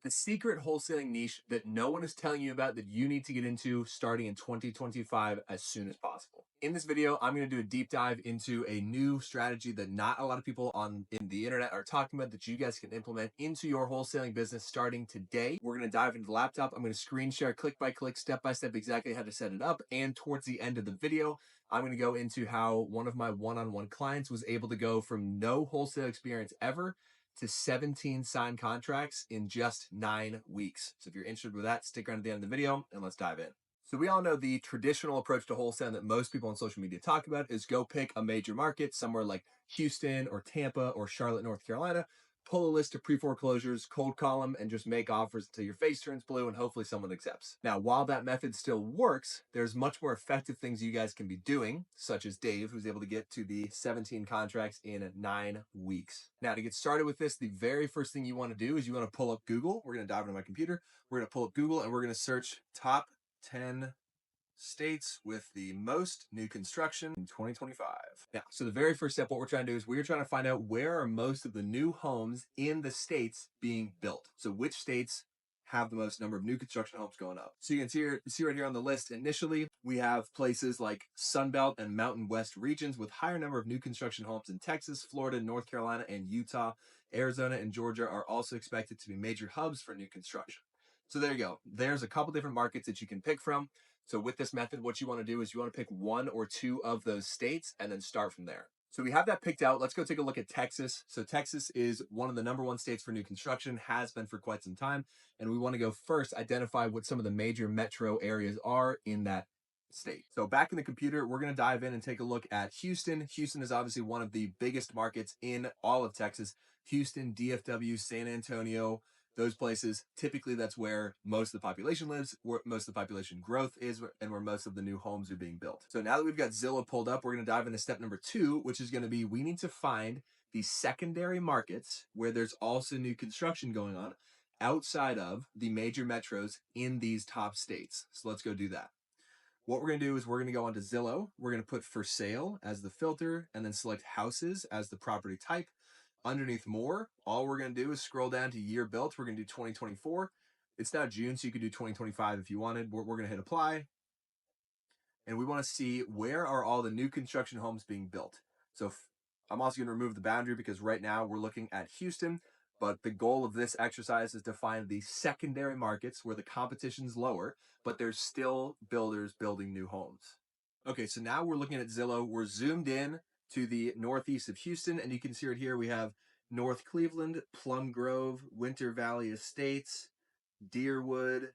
The secret wholesaling niche that no one is telling you about that you need to get into starting in 2025 as soon as possible. In this video, I'm going to do a deep dive into a new strategy that not a lot of people on in the internet are talking about that you guys can implement into your wholesaling business starting today. We're going to dive into the laptop. I'm going to screen share click by click, step by step, exactly how to set it up. And towards the end of the video, I'm going to go into how one of my one-on-one clients was able to go from no wholesale experience ever to 17 signed contracts in just 9 weeks. So if you're interested with that, stick around to the end of the video and let's dive in. So we all know the traditional approach to wholesale that most people on social media talk about is go pick a major market somewhere like Houston or Tampa or Charlotte, North Carolina, pull a list of pre-foreclosures, cold call them, and just make offers until your face turns blue and hopefully someone accepts. Now, while that method still works, there's much more effective things you guys can be doing, such as Dave, who's able to get to the 17 contracts in 9 weeks. Now, to get started with this, the very first thing you want to do is you want to pull up Google. We're going to dive into my computer. We're going to pull up Google and we're going to search top 10 states with the most new construction in 2025. Now, so the very first step, what we're trying to do is we're trying to find out where are most of the new homes in the states being built. So which states have the most number of new construction homes going up. So you can see right here on the list, initially, we have places like Sunbelt and Mountain West regions with higher number of new construction homes in Texas, Florida, North Carolina, and Utah. Arizona and Georgia are also expected to be major hubs for new construction. So there you go. There's a couple different markets that you can pick from. So with this method, what you want to do is you want to pick one or two of those states and then start from there. So we have that picked out. Let's go take a look at Texas. So Texas is one of the number one states for new construction, has been for quite some time. And we want to go first, identify what some of the major metro areas are in that state. So back in the computer, we're going to dive in and take a look at Houston. Houston is obviously one of the biggest markets in all of Texas. Houston, DFW, San Antonio, those places, typically that's where most of the population lives, where most of the population growth is, and where most of the new homes are being built. So now that we've got Zillow pulled up, we're going to dive into step number 2, which is going to be we need to find the secondary markets where there's also new construction going on outside of the major metros in these top states. So let's go do that. What we're going to do is we're going to go onto Zillow. We're going to put for sale as the filter and then select houses as the property type. Underneath more, all we're going to do is scroll down to year built. We're going to do 2024. It's now June, so you could do 2025 if you wanted. We're going to hit apply. And we want to see where are all the new construction homes being built. So I'm also going to remove the boundary because right now we're looking at Houston. But the goal of this exercise is to find the secondary markets where the competition's lower, but there's still builders building new homes. Okay, so now we're looking at Zillow. We're zoomed in to the northeast of Houston, and you can see right here we have North Cleveland, Plum Grove, Winter Valley Estates, Deerwood,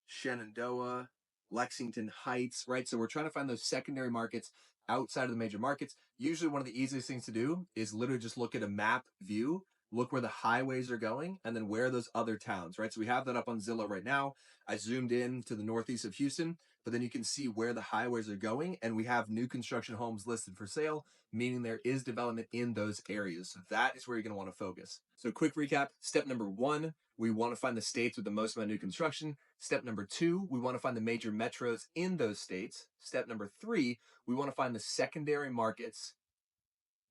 Shenandoah, Lexington Heights, right? So we're trying to find those secondary markets outside of the major markets. Usually one of the easiest things to do is literally just look at a map view, look where the highways are going, and then where are those other towns, right? So we have that up on Zillow right now. I zoomed in to the northeast of Houston, but then you can see where the highways are going, and we have new construction homes listed for sale, meaning there is development in those areas. So that is where you're going to want to focus. So quick recap, step number 1, we want to find the states with the most amount of new construction. Step number 2, we want to find the major metros in those states. Step number 3, we want to find the secondary markets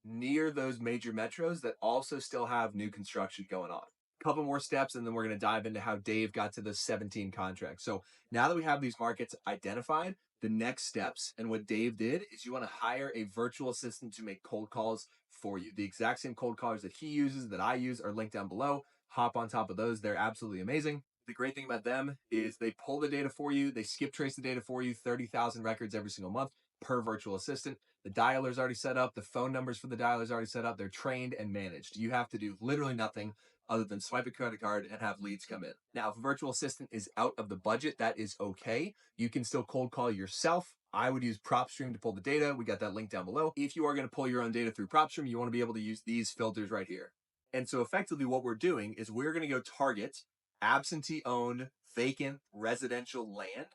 near those major metros that also still have new construction going on. A couple more steps, and then we're going to dive into how Dave got to the 17 contracts. So now that we have these markets identified, the next steps and what Dave did is you want to hire a virtual assistant to make cold calls for you. The exact same cold callers that he uses, that I use, are linked down below. Hop on top of those. They're absolutely amazing. The great thing about them is they pull the data for you. They skip trace the data for you, 30,000 records every single month per virtual assistant. The dialer's already set up. The phone numbers for the dialer's already set up. They're trained and managed. You have to do literally nothing other than swipe a credit card and have leads come in. Now, if a virtual assistant is out of the budget, that is okay. You can still cold call yourself. I would use PropStream to pull the data. We got that link down below. If you are going to pull your own data through PropStream, you want to be able to use these filters right here. And so effectively what we're doing is we're going to go target absentee-owned, vacant residential land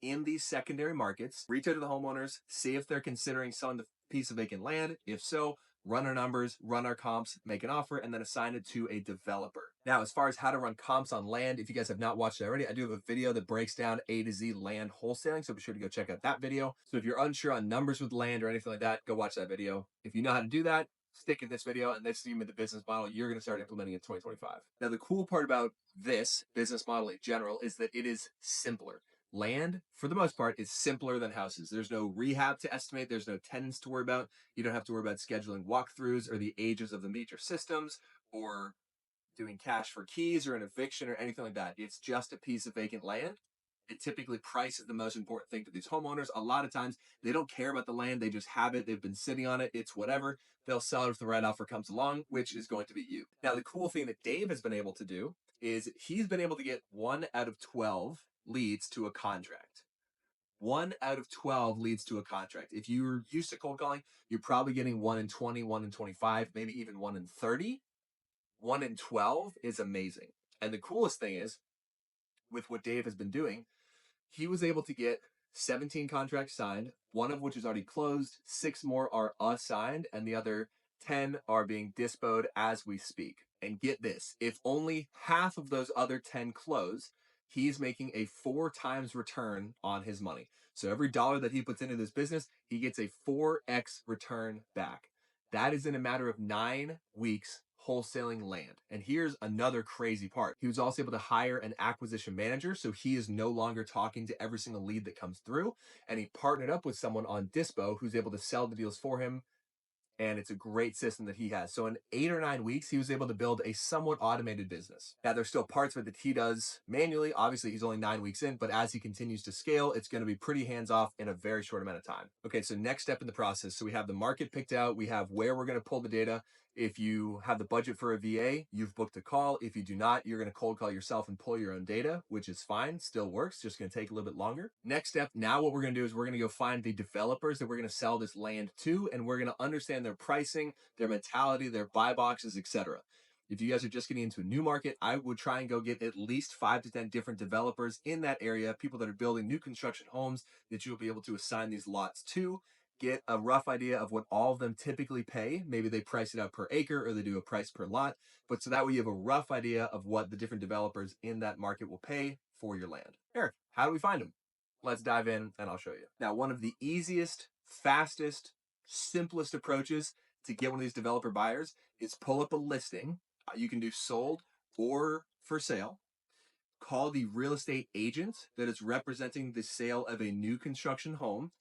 in these secondary markets, reach out to the homeowners, see if they're considering selling the piece of vacant land. If so, run our numbers, run our comps, make an offer, and then assign it to a developer. Now, as far as how to run comps on land, if you guys have not watched it already, I do have a video that breaks down A to Z land wholesaling, so be sure to go check out that video. So if you're unsure on numbers with land or anything like that, go watch that video. If you know how to do that, stick in this video, and this is even the business model you're going to start implementing in 2025. Now, the cool part about this business model in general is that it is simpler. Land, for the most part, is simpler than houses. There's no rehab to estimate. There's no tenants to worry about. You don't have to worry about scheduling walkthroughs or the ages of the major systems or doing cash for keys or an eviction or anything like that. It's just a piece of vacant land. It typically price is the most important thing to these homeowners. A lot of times they don't care about the land. They just have it. They've been sitting on it. It's whatever. They'll sell it if the right offer comes along, which is going to be you. Now, the cool thing that Dave has been able to do is he's been able to get 1 out of 12 leads to a contract. 1 out of 12 leads to a contract. If you're used to cold calling, you're probably getting 1 in 20, 1 in 25, maybe even 1 in 30. 1 in 12 is amazing. And the coolest thing is, with what Dave has been doing, he was able to get 17 contracts signed, one of which is already closed, 6 more are assigned, and the other 10 are being dispoed as we speak. And get this, if only half of those other 10 close, he's making a 4 times return on his money. So every dollar that he puts into this business, he gets a 4x return back. That is in a matter of 9 weeks wholesaling land. And here's another crazy part. He was also able to hire an acquisition manager, so he is no longer talking to every single lead that comes through. And he partnered up with someone on Dispo who's able to sell the deals for him. And it's a great system that he has. So in 8 or 9 weeks, he was able to build a somewhat automated business. Now, there's still parts of it that he does manually. Obviously, he's only 9 weeks in, but as he continues to scale, it's going to be pretty hands-off in a very short amount of time. Okay, so next step in the process. So we have the market picked out. We have where we're going to pull the data. If you have the budget for a VA, you've booked a call. If you do not, you're going to cold call yourself and pull your own data, which is fine, still works, just going to take a little bit longer. Next step, now what we're going to do is we're going to go find the developers that we're going to sell this land to, and we're going to understand their pricing, their mentality, their buy boxes, etc. If you guys are just getting into a new market, I would try and go get at least 5 to 10 different developers in that area, people that are building new construction homes that you'll be able to assign these lots to. Get a rough idea of what all of them typically pay. Maybe they price it out per acre or they do a price per lot. But so that way you have a rough idea of what the different developers in that market will pay for your land. Eric, how do we find them? Let's dive in and I'll show you. Now, one of the easiest, fastest, simplest approaches to get one of these developer buyers is pull up a listing. You can do sold or for sale. Call the real estate agent that is representing the sale of a new construction home.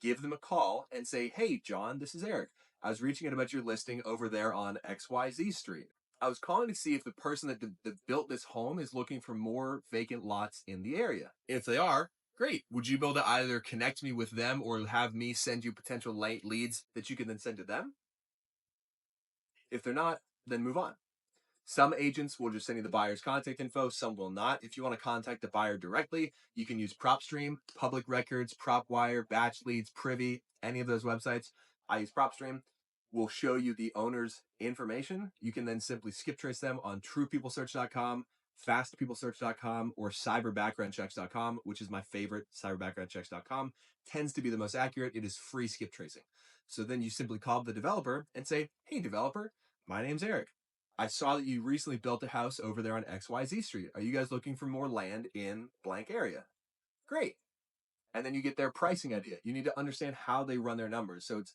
Give them a call and say, hey, John, this is Eric. I was reaching out about your listing over there on XYZ Street. I was calling to see if the person that built this home is looking for more vacant lots in the area. If they are, great. Would you be able to either connect me with them or have me send you potential leads that you can then send to them? If they're not, then move on. Some agents will just send you the buyer's contact info. Some will not. If you want to contact the buyer directly, you can use PropStream, Public Records, PropWire, Batch Leads, Privy, any of those websites. I use PropStream. Will show you the owner's information. You can then simply skip trace them on truepeoplesearch.com, fastpeoplesearch.com, or cyberbackgroundchecks.com, which is my favorite. Cyberbackgroundchecks.com tends to be the most accurate. It is free skip tracing. So then you simply call the developer and say, hey, developer, my name's Eric. I saw that you recently built a house over there on XYZ Street. Are you guys looking for more land in blank area? Great. And then you get their pricing idea. You need to understand how they run their numbers. So it's,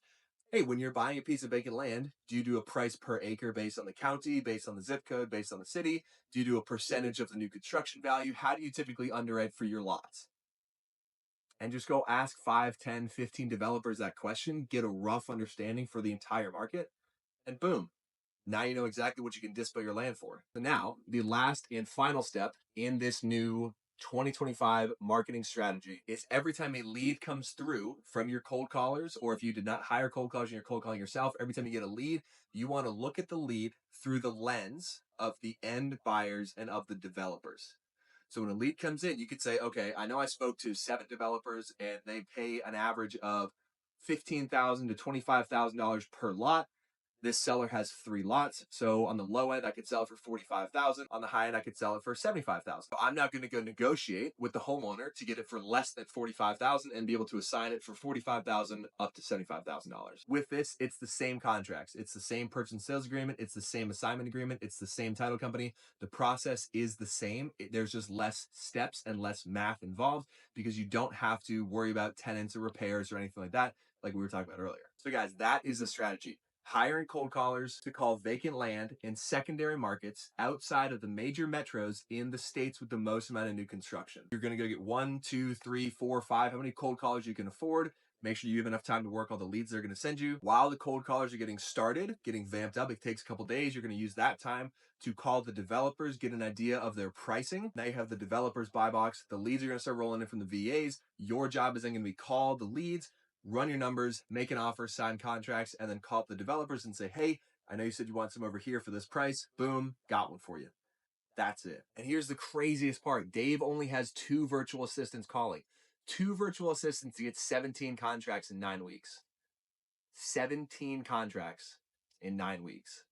hey, when you're buying a piece of vacant land, do you do a price per acre based on the county, based on the zip code, based on the city? Do you do a percentage of the new construction value? How do you typically underwrite for your lots? And just go ask 5, 10, 15 developers that question, get a rough understanding for the entire market, and boom, now you know exactly what you can dispo your land for. So now, the last and final step in this new 2025 marketing strategy is every time a lead comes through from your cold callers, or if you did not hire cold callers and you're cold calling yourself, every time you get a lead, you want to look at the lead through the lens of the end buyers and of the developers. So when a lead comes in, you could say, okay, I know I spoke to 7 developers and they pay an average of $15,000 to $25,000 per lot. This seller has 3 lots. So on the low end, I could sell it for $45,000. On the high end, I could sell it for $75,000. So I'm not going to go negotiate with the homeowner to get it for less than $45,000 and be able to assign it for $45,000 up to $75,000. With this, it's the same contracts. It's the same purchase and sales agreement. It's the same assignment agreement. It's the same title company. The process is the same. There's just less steps and less math involved because you don't have to worry about tenants or repairs or anything like that, like we were talking about earlier. So guys, that is the strategy. Hiring cold callers to call vacant land in secondary markets outside of the major metros in the states with the most amount of new construction. You're going to go get 1, 2, 3, 4, 5, how many cold callers you can afford. Make sure you have enough time to work all the leads they're going to send you. While the cold callers are getting started, getting vamped up, it takes a couple days. You're going to use that time to call the developers, get an idea of their pricing. Now you have the developers buy box. The leads are going to start rolling in from the VAs. Your job is then going to be call the leads, run your numbers, make an offer, sign contracts, and then call up the developers and say, hey, I know you said you want some over here for this price. Boom, got one for you. That's it. And here's the craziest part. Dave only has 2 virtual assistants calling. 2 virtual assistants to get 17 contracts in 9 weeks. 17 contracts in 9 weeks.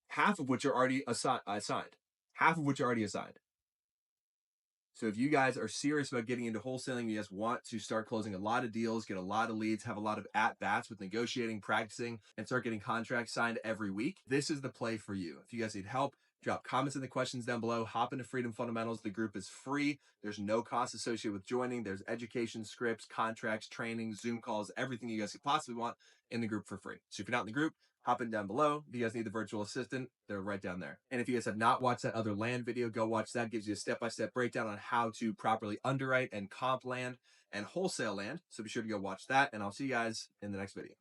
Half of which are already assigned. Half of which are already assigned. So if you guys are serious about getting into wholesaling, you guys want to start closing a lot of deals, get a lot of leads, have a lot of at-bats with negotiating, practicing, and start getting contracts signed every week, this is the play for you. If you guys need help, drop comments in the questions down below. Hop into Freedom Fundamentals. The group is free. There's no cost associated with joining. There's education, scripts, contracts, training, Zoom calls, everything you guys could possibly want in the group for free. So if you're not in the group, hop in down below. If you guys need the virtual assistant, they're right down there. And if you guys have not watched that other land video, go watch that. It gives you a step-by-step breakdown on how to properly underwrite and comp land and wholesale land. So be sure to go watch that, and I'll see you guys in the next video.